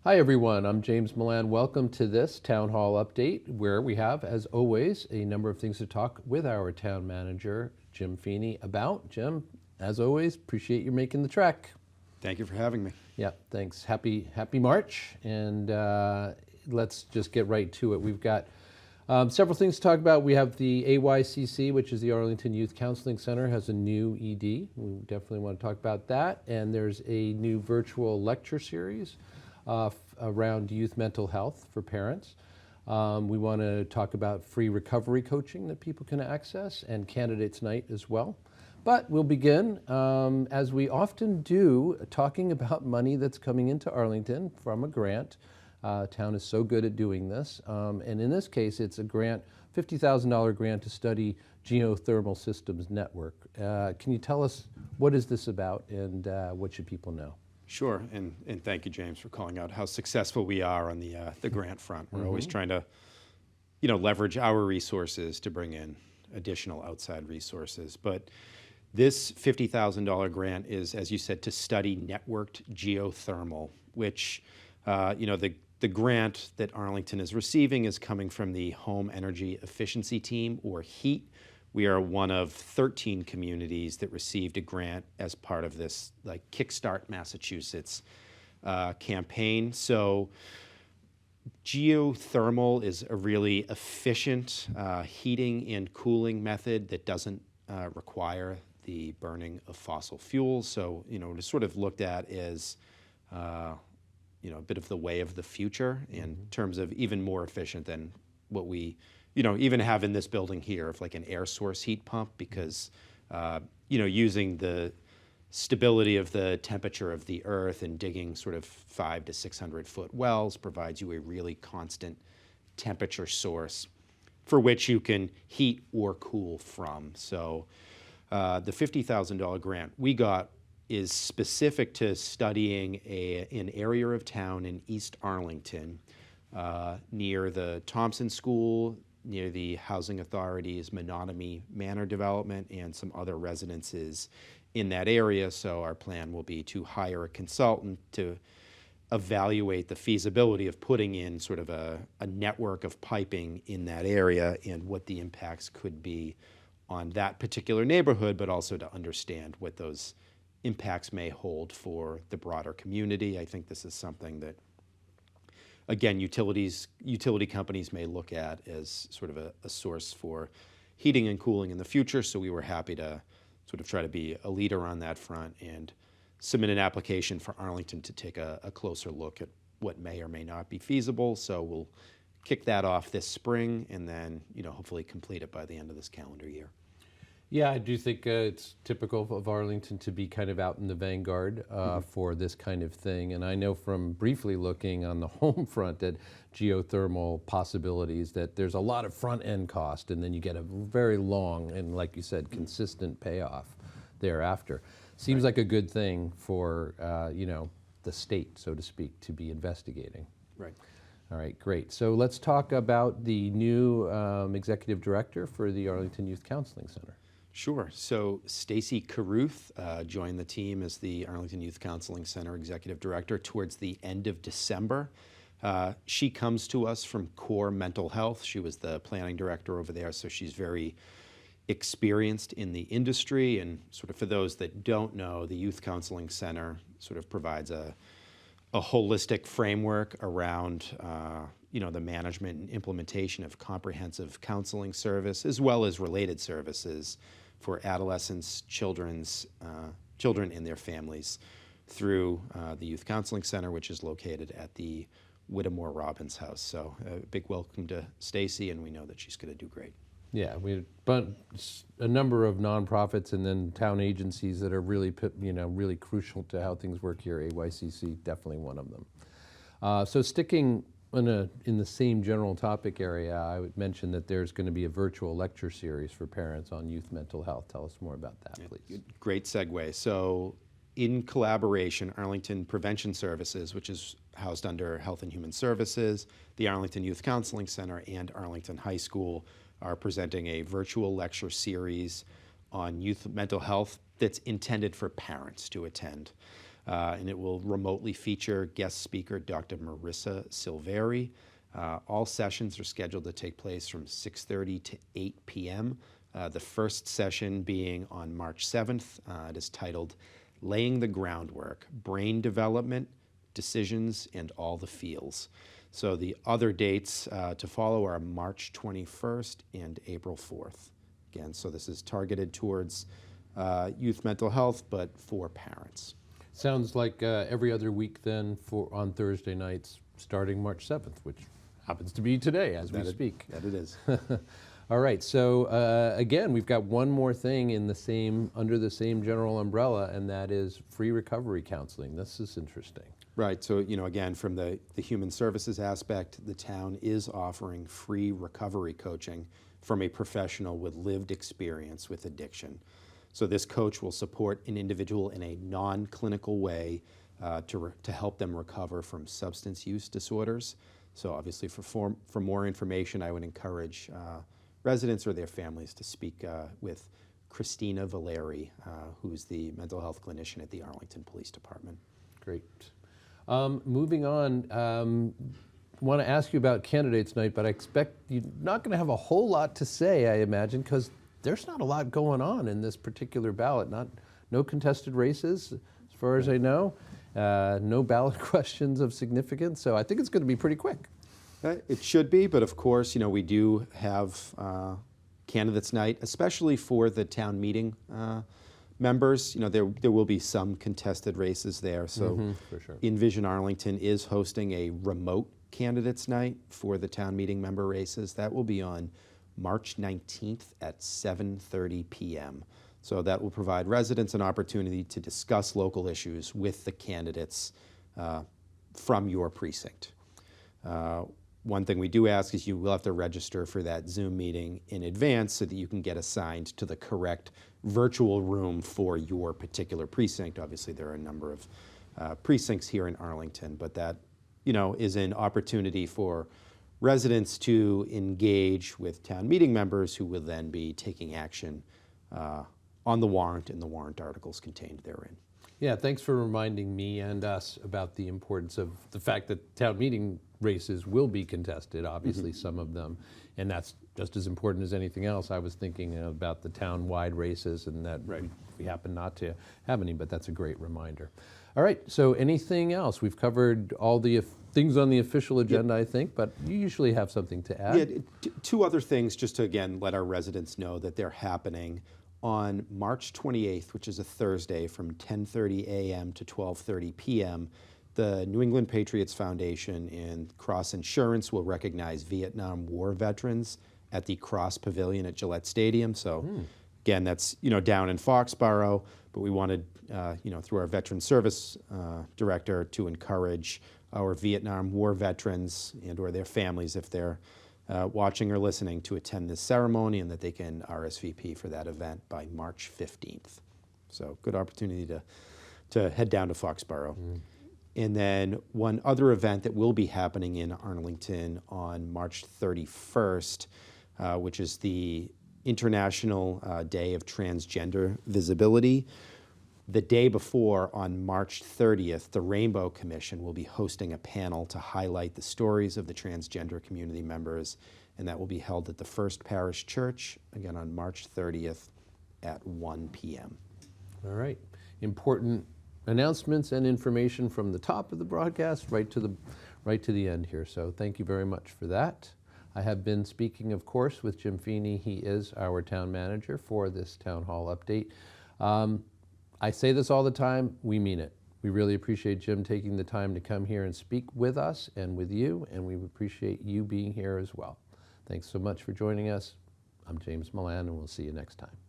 Hi everyone, I'm James Milan. Welcome to this Town Hall update where we have, as always, a number of things to talk with our town manager, Jim Feeney, about. Jim, as always, appreciate you making the trek. Thank you for having me. Yeah, thanks. Happy March, and let's just get right to it. We've got several things to talk about. We have the AYCC, which is the Arlington Youth Counseling Center, has a new ED. We definitely want to talk about that. And there's a new virtual lecture series around youth mental health for parents. We want to talk about free recovery coaching that people can access and candidates night as well. But we'll begin, as we often do, talking about money that's coming into Arlington from a grant. Town is so good at doing this. And in this case, it's a grant, $50,000 grant to study geothermal systems network. Can you tell us what is this about and what should people know? Sure, and thank you, James, for calling out how successful we are on the grant front. We're always trying to, leverage our resources to bring in additional outside resources. But this $50,000 grant is, as you said, to study networked geothermal, which, the grant that Arlington is receiving is coming from the Home Energy Efficiency Team, or HEAT. We are one of 13 communities that received a grant as part of this Kickstart Massachusetts campaign. So geothermal is a really efficient heating and cooling method that doesn't require the burning of fossil fuels. So, it's sort of looked at as a bit of the way of the future in terms of even more efficient than what we even have in this building here of like an air source heat pump, because using the stability of the temperature of the earth and digging sort of 500 to 600 foot wells provides you a really constant temperature source for which you can heat or cool from. So the $50,000 grant we got is specific to studying an area of town in East Arlington, near the Thompson School, near the Housing Authority's Menominee Manor development, and some other residences in that area. So our plan will be to hire a consultant to evaluate the feasibility of putting in sort of a network of piping in that area and what the impacts could be on that particular neighborhood, but also to understand what those impacts may hold for the broader community. I think this is something that, again, utility companies may look at as sort of a source for heating and cooling in the future. So we were happy to sort of try to be a leader on that front and submit an application for Arlington to take a closer look at what may or may not be feasible. So we'll kick that off this spring and then, hopefully complete it by the end of this calendar year. Yeah, I do think it's typical of Arlington to be kind of out in the vanguard for this kind of thing. And I know from briefly looking on the home front at geothermal possibilities that there's a lot of front end cost, and then you get a very long and, like you said, consistent payoff thereafter. Seems like a good thing for, the state, so to speak, to be investigating. Right. All right, great. So let's talk about the new executive director for the Arlington Youth Counseling Center. Sure. So Stacy Carruth joined the team as the Arlington Youth Counseling Center Executive Director towards the end of December. She comes to us from Core Mental Health. She was the planning director over there, so she's very experienced in the industry. And sort of for those that don't know, the Youth Counseling Center sort of provides a holistic framework around the management and implementation of comprehensive counseling service, as well as related services for adolescents, children and their families through the Youth Counseling Center, which is located at the Whittemore Robbins House. So a big welcome to Stacy, and we know that she's going to do great. Yeah, we have a number of nonprofits and then town agencies that are really, really crucial to how things work here. AYCC, definitely one of them. So sticking in the same general topic area, I would mention that there's going to be a virtual lecture series for parents on youth mental health. Tell us more about that, please. Great segue. So in collaboration, Arlington Prevention Services, which is housed under Health and Human Services, the Arlington Youth Counseling Center, and Arlington High School are presenting a virtual lecture series on youth mental health that's intended for parents to attend. and it will remotely feature guest speaker Dr. Marissa Silveri. All sessions are scheduled to take place from 6:30 to 8 p.m. The first session being on March 7th. It is titled Laying the Groundwork, Brain Development, Decisions, and All the Feels. So the other dates to follow are March 21st and April 4th. Again, so this is targeted towards youth mental health, but for parents. Sounds like every other week then on Thursday nights starting March 7th, which happens to be today as we speak. That it is. All right, so again, we've got one more thing under the same general umbrella, and that is free recovery counseling. This is interesting. Right, so again, from the human services aspect, the town is offering free recovery coaching from a professional with lived experience with addiction. So this coach will support an individual in a non-clinical way to help them recover from substance use disorders. So obviously for more information, I would encourage residents or their families to speak with Christina Valeri, who's the mental health clinician at the Arlington Police Department. Great. Moving on, want to ask you about candidates night, but I expect you're not going to have a whole lot to say, I imagine, because there's not a lot going on in this particular ballot. No contested races, as far as I know. No ballot questions of significance, so I think it's going to be pretty quick. It should be, but of course, we do have candidates night, especially for the town meeting members. There will be some contested races there. So for sure. Envision Arlington is hosting a remote candidates night for the town meeting member races. That will be on March 19th at 7:30 p.m. So that will provide residents an opportunity to discuss local issues with the candidates from your precinct. One thing we do ask is you will have to register for that Zoom meeting in advance so that you can get assigned to the correct virtual room for your particular precinct. Obviously, there are a number of precincts here in Arlington, but that is an opportunity for residents to engage with town meeting members who will then be taking action on the warrant and the warrant articles contained therein. Yeah, thanks for reminding me and us about the importance of the fact that town meeting races will be contested, obviously some of them, and that's just as important as anything else. I was thinking about the town-wide races and that we happen not to have any, but that's a great reminder. All right, so anything else? We've covered all the things on the official agenda, I think, but you usually have something to add. Yeah, two other things just to, again, let our residents know that they're happening. On March 28th, which is a Thursday, from 10:30 a.m. to 12:30 p.m., the New England Patriots Foundation and Cross Insurance will recognize Vietnam War veterans at the Cross Pavilion at Gillette Stadium. So, again, that's down in Foxborough, but we wanted, through our Veteran Service Director, to encourage our Vietnam War veterans and/or their families, if they're watching or listening, to attend this ceremony, and that they can RSVP for that event by March 15th. So good opportunity to head down to Foxborough. And then one other event that will be happening in Arlington on March 31st, which is the International Day of Transgender Visibility. The day before, on March 30th, the Rainbow Commission will be hosting a panel to highlight the stories of the transgender community members, and that will be held at the First Parish Church, again on March 30th at 1 p.m. All right. Important announcements and information from the top of the broadcast right to the end here. So thank you very much for that. I have been speaking, of course, with Jim Feeney. He is our town manager for this town hall update. I say this all the time, we mean it. We really appreciate Jim taking the time to come here and speak with us and with you, and we appreciate you being here as well. Thanks so much for joining us. I'm James Milan, and we'll see you next time.